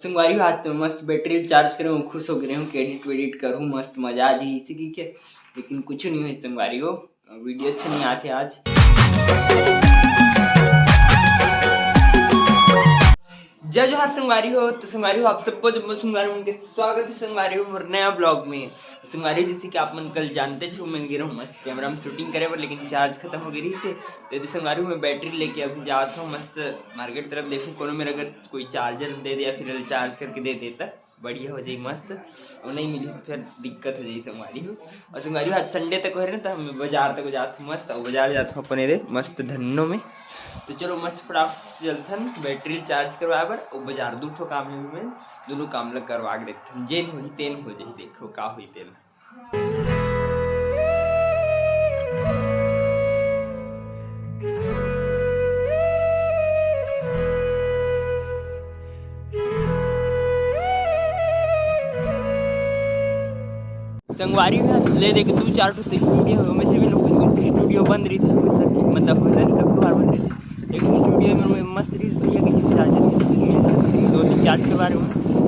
संगवारी आज तो मस्त बैटरी चार्ज करूँ, खुश हो गए हूँ कि एडिट वेडिट करूँ, मस्त मजा आ जी इसी की के। लेकिन कुछ नहीं हुई संगवारी हो, वीडियो अच्छे नहीं आते आज। जय जोहार संगवारी हो। तो संगवारी हो आप सबको जब मैं संगवारी उनके स्वागत है संगवारी हो और नया ब्लॉग में। संगवारी जैसे कि आप मन कल जानते छो मैं गिरा हूँ मस्त कैमरा में शूटिंग करे पर, लेकिन चार्ज खत्म हो गई से तो संगवारी में बैटरी लेके अभी जाता हूँ मस्त मार्केट तरफ। देखूँ कोनो मेरा अगर कोई चार्जर दे दे या फिर चार्ज करके दे देता बढ़िया हो जाए मस्त, और नहीं मिली तो फिर दिक्कत हो जाए संगवारी हो। और संगवारी आज संडे तक हो रहे ना तो हम बाजार तक जाते हूँ मस्त, और बाजार जाता हूँ अपने दे मस्त धन्नो में। तो चलो मस्त फटाफट से चलथन बैटरी चार्ज करवा बर और बाजार दूठो काम है में दोनों काम लग करवा के देखथन, जेन होई तेन हो जाई, देखो का होई तेन। संगवारी में ले दे के 2-4 तो स्टूडियो में से भी लोग स्टूडियो बंद रही थी मतलब कभी बार बंद रही थी। एक स्टूडियो में मस्त रही भैया की चार्जर मिल सकती 2-3 चार्ज के बारे में,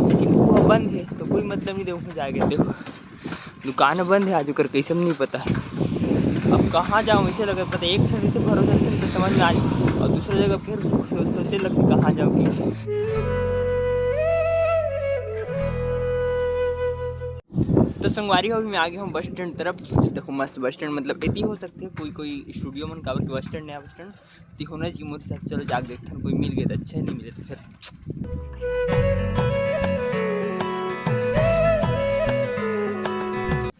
लेकिन वो बंद है तो कोई मतलब नहीं। देखो जाएगा, देखो दुकान बंद है आज कर कैसे नहीं पता है अब कहाँ जाऊँ। ऐसे लगे पता एक ठंडी से भरोसा तो समझ में आ जाए और दूसरी जगह फिर सोचे लगते कहाँ जाऊँगी। तो संगवारी हो, मैं आ गया हूँ बस स्टैंड तरफ। देखो मस्त बस स्टैंड मतलब इतनी हो सकती है कोई स्टूडियो मन काबर के बस स्टैंड नया बस स्टैंड ती होना चाहिए मोटे साथ। चलो जाके देखते हैं कोई मिल गया तो अच्छा, नहीं मिले तो फिर।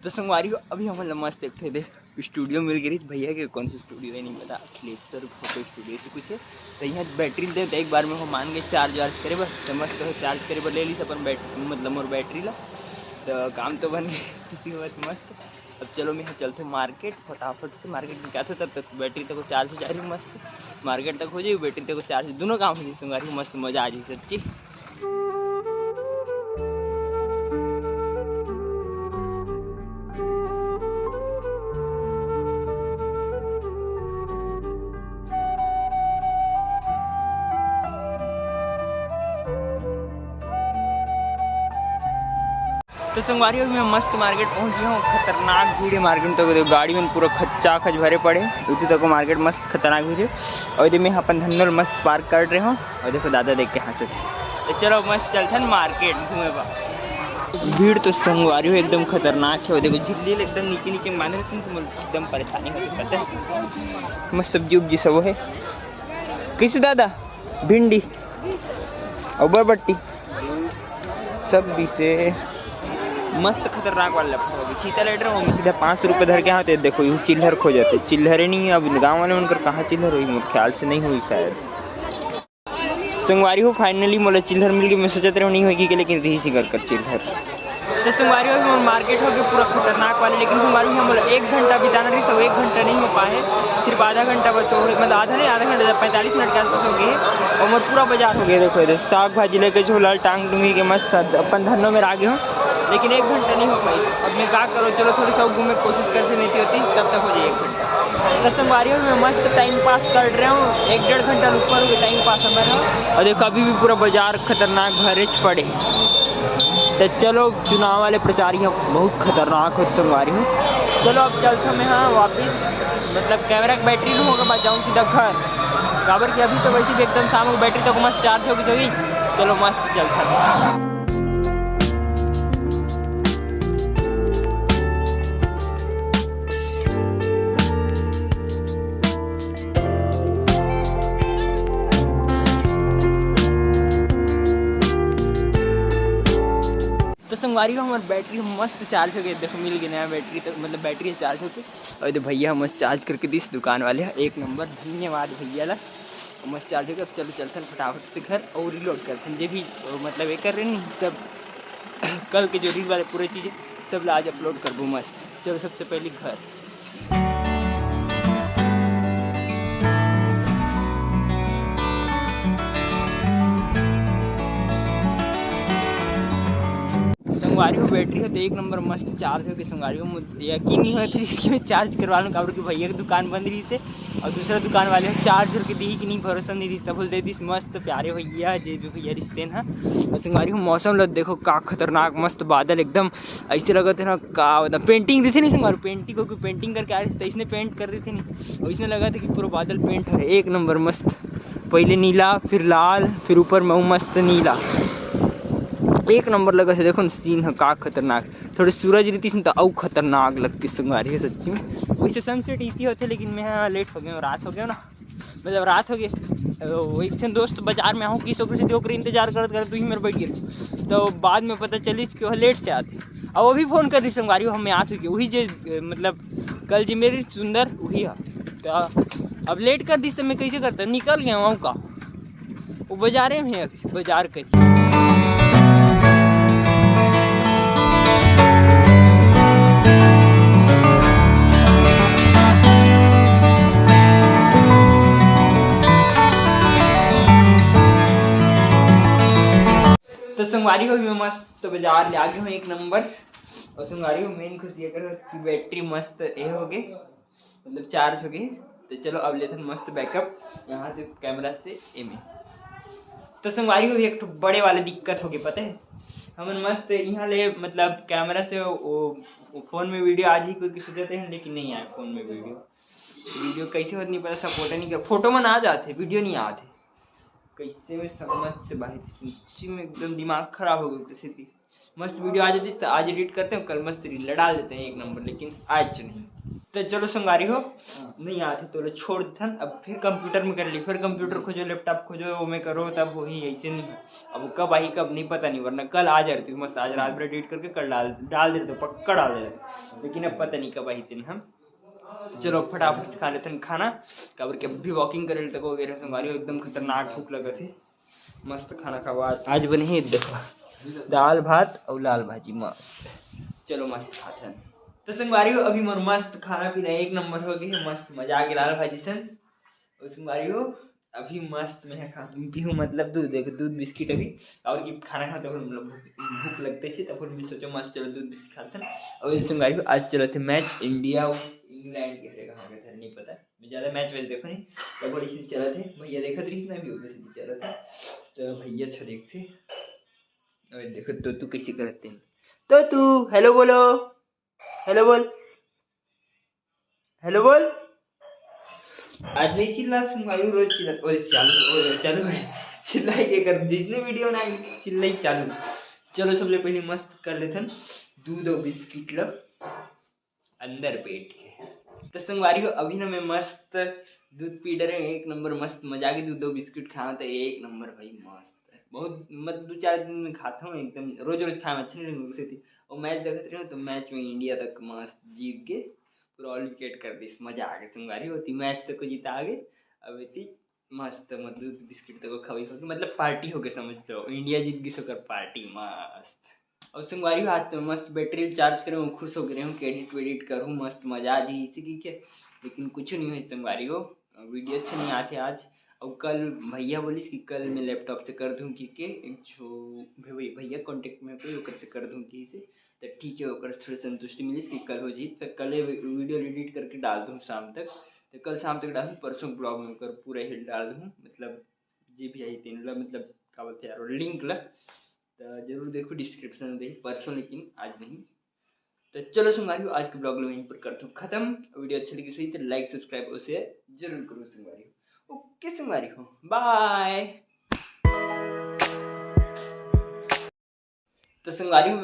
तो संगवारी हो अभी हमारे मस्त एक थे दे स्टूडियो मिल गई भैया के, कौन सा स्टूडियो है नहीं पता, अखिलेश्वर फोटो स्टूडियो से कुछ है। तो यहाँ बैटरी दे तो एक बार में हम मान गए चार्ज वार्ज करे बस, तो मस्त चार्ज करे पर ले ली अपन बैटरी मतलब मोर बैटरी ला, तो काम तो बन गया किसी बात मस्त। अब चलो मैं यहाँ चलते मार्केट फटाफट से, मार्केट में क्या था तब तक बैटरी तक को चार्ज हो जा रही मस्त, मार्केट तक हो जाए बैटरी तक को चार्ज, दोनों काम हो जाए संगवारी मस्त मजा आ जाए सच्ची। तो संगवारी मैं मस्त मार्केट पहुंच गया हूँ, खतरनाक भीड़ है मार्केट में। तो देखो गाड़ी में पूरा खच्चा खच भरे पड़े उसी तक मार्केट मस्त खतरनाक भीड़ है। और यदि मैं अपन धन्नोल मस्त पार्क कर रहे हूँ और देखो दादा देख के हंसे थे। तो चलो मस्त चलते हैं मार्केट घूमे बा। भीड़ तो संगवारी हो एकदम खतरनाक है। और देखो झिल्ली एकदम नीचे नीचे माने एकदम परेशानी हो जाता है। मस्त सब्जी उब्जी सब है। कैसे दादा भिंडी और बरबट्टी सब भी से मस्त खतरनाक वाला लफड़ा चीता लेट रहा हूँ सीधा 500 रुपये धर के आते। देखो यूँ चिल्लर खो जाते, चिल्लर ही नहीं है अब गाँव वाले उनकर कहाँ चिल्लर हुई, मेरे ख्याल से नहीं हुई शायद। संगवारी हो फाइनली मोला चिल्लर मिल गई, मैं सोचते रहा नहीं होगी लेकिन रही सी कर चिल्लर। तो संगवारी हो मार्केट हो गया पूरा खतरनाक वाले, लेकिन संगवारी में बोला 1 घंटा बिताना रही सब 1 घंटा नहीं हो पाए, सिर्फ आधा घंटा बस हो मतलब आधा नहीं आधा घंटा 45 मिनट के आसपास हो गए और मोर पूरा बाजार हो गया। देखो साग भाजी लेके झोला टांग डूंगी के मस्त अपन धनों में आगे हूँ, लेकिन 1 घंटा नहीं हो पाई। अब मैं क्या करो, चलो थोड़ी सा घूमने की कोशिश करते नहीं होती तब तक हो जाए 1 घंटा। तो संगवारी में मस्त टाइम पास कर रहे हूँ, 1-1.5 घंटा ऊपर टाइम पास हमारा। और देखो अभी भी पूरा बाजार खतरनाक भरेच पड़े। तो चलो चुनाव वाले प्रचारी हैं बहुत खतरनाक हो संगवारी हूँ। चलो अब चलता मैं हाँ वापस मतलब कैमरा की बैटरी नहीं होगा बाद जाऊँ सीधा घर काबर कि अभी तो वैसे भी एकदम शाम को बैटरी तक मस्त चार्ज होगी तो ही। चलो मस्त चलता। तो संगवारी हो हमारी बैटरी मस्त चार्ज हो गई, देखो मिल गई नया बैटरी तो मतलब बैटरी चार्ज होके। और तो भैया मस्त चार्ज करके दी दुकान वाले 1 नंबर, धन्यवाद भैया ला मस्त चार्ज हो गया। अब चलो चलते फटाफट से घर और रिलोड करते हैं, जो भी मतलब ये कर रहे नहीं सब कल के जो रील वाले पूरी चीज़ें सब आज अपलोड कर दूँ मस्त। चलो सबसे पहले घर। संगवारी हो बैटरी हो तो एक नंबर मस्त चार्ज हो के संगवारी हो यकीन नहीं हो कि इसकी मैं चार्ज करवा लूँ काबर कि भैया की दुकान बंद रही से और दूसरा दुकान वाले हो चार्ज करके दी कि नहीं भरोसा नहीं दिखता बोल दे दिस मस्त प्यारे भैया जे भी भैया रिश्ते ना। और संगवारी हो मौसम लग देखो का खतरनाक मस्त बादल एकदम ऐसे लगा थे ना का मतलब पेंटिंग दी थी नहीं संगवारी पेंटिंग को पेंटिंग करके आ रही थी तो इसने पेंट कर रही थी नहीं और इसने लगा था कि पूरा बादल पेंट है एक नंबर मस्त पहले नीला फिर लाल फिर ऊपर में मस्त नीला एक नंबर लगा से देखो सीन है का खतरनाक थोड़ी सूरज रीति तो और खतरनाक लगती संगवारी है सच्ची में। वैसे सनसेट इसी होते लेकिन मैं लेट हो गया रात हो गया ना मतलब रात हो गई एक दोस्त बाजार में आऊँ किस से ओकर इंतजार करते करते ही मेरे बैठ गए तो बाद में पता चली कि वह लेट से आते और वो भी फ़ोन कर दी संगवारी हम याद हुई वही जो मतलब कल जी मेरी सुंदर वही है तो अब लेट कर दी तो मैं कैसे करता निकल गया वहाँ का वो बाजारे में है बाजार कहीं। तो संगवारी को भी मस्त बाजार ले आगे हूँ एक नंबर और संगवारी को मेन खुशी अगर कि बैटरी मस्त ए हो गई मतलब चार्ज हो गई तो चलो अब लेते हैं मस्त बैकअप यहाँ से कैमरा से ए में। तो संगवारी को भी एक बड़े वाले दिक्कत होगी पता है हम मस्त यहाँ ले मतलब कैमरा से वो फ़ोन में वीडियो आज ही करके सोचते हैं लेकिन नहीं आए फ़ोन में वीडियो कैसे होता नहीं पता सपोर्ट नहीं कर फोटो में ना जाते वीडियो नहीं आते कैसे में समझ से बाहर सच्ची में एकदम दिमाग खराब हो गया स्थिति मस्त वीडियो आ जाती तो आज एडिट करते हैं कल मस्त रील डाल देते हैं एक नंबर लेकिन आज नहीं। तो चलो संगवारी हो नहीं आते तो छोड़ देते अब फिर कंप्यूटर में कर ली फिर कंप्यूटर खोजो लैपटॉप खोजो वो में करो तब वही ऐसे नहीं अब कब आई कब नहीं पता नहीं वरना कल आ जाती मस्त आज रात भर एडिट करके कल डाल देते पक्का डाल देते लेकिन अब पता नहीं कब आई दिन हम। चलो फटाफट से खा लेते हैं खाना कबर के भी वॉकिंग करे तक हो गए संगवारी एकदम खतरनाक भूख लगा थे मस्त खाना खावा आज बने ही देखो दाल भात और लाल भाजी मस्त चलो मस्त खाते हैं। तो संगवारी हो अभी मोर मस्त खाना पीना एक नंबर हो गई मस्त मजा आ गया लाल भाजी सन और संगवारी हो अभी मस्त मैं खा पीहूँ मतलब दूध देखो दूध बिस्किट अभी और कि खाना खाते तो मतलब भूख लगते से तब मैं सोचो मस्त चलो दूध बिस्किट खाते हैं। और संगवारी हो आज चलो थे मैच इंडिया इंग्लैंड के कहाँ गए थे नहीं पता मैं ज़्यादा मैच वैच देखो नहीं तब बड़ी सी चला थे भैया देखा थी ना भी उधर से चला था तो भैया अच्छा देखते अरे देखो तो तू कैसे करते हैं तो तू हेलो बोलो हेलो बोल हेलो बोल आज नहीं चिल्ला संगवारी रोज चिल्ला चालू चिल्लाई के कर जिसने वीडियो ना चिल्लाई चालू। चलो सबले पहले मस्त कर लेते दूध और बिस्किट लो अंदर बैठ के। तो संगवारी हो अभी ना मैं मस्त दूध पी रहे एक नंबर मस्त मजा के दूध और बिस्किट खाओ तो एक नंबर भाई मस्त बहुत मतलब 2-4 दिन में खाता हूँ एकदम रोज रोज खाए अच्छा नहीं लगता थी और मैच देखते रहे तो मैच में इंडिया तक मस्त जीत के पूरा ऑल विकेट कर दी मजा आ गया संगवारी होती मैच तक को जीता आ गए अब इतनी मस्त मतलब दूध बिस्किट तक को खवाई होगी मतलब पार्टी हो गई समझ लो इंडिया जीत गई सो पार्टी मस्त। और संगवारी आज तो मस्त बैटरी चार्ज करूँ खुश हो गए हूँ कि एडिट वेडिट करूँ मस्त मजा आ जाए इसी की क्या लेकिन कुछ नहीं हुई संगवारी हो वीडियो अच्छे नहीं आते आज और कल भैया बोलिस कि कल मैं लैपटॉप से कर दूँ कि एक जो भैया कॉन्टेक्ट में कोई ओकर से कर दूँ कि से तो ठीक है ओकर थोड़ी संतुष्टि मिली कि कल हो जी तो कल वीडियो एडिट करके डाल दूँ शाम तक तो कल शाम तक डाल दूँ परसों ब्लॉग में कर पूरा हिल डाल दूँ मतलब जी भी आई तीन मतलब क्या बोलते यार लिंक ला तो जरूर देखो डिस्क्रिप्शन में देखिए परसों लेकिन आज नहीं। तो चलो संगवारी हो आज के ब्लॉग में यहीं पर करता हूँ खत्म वीडियो अच्छी लगी सही तो लाइक सब्सक्राइब और शेयर जरूर करो संगवारी हो ओके संगवारी हो बाय। तो संगवारी हो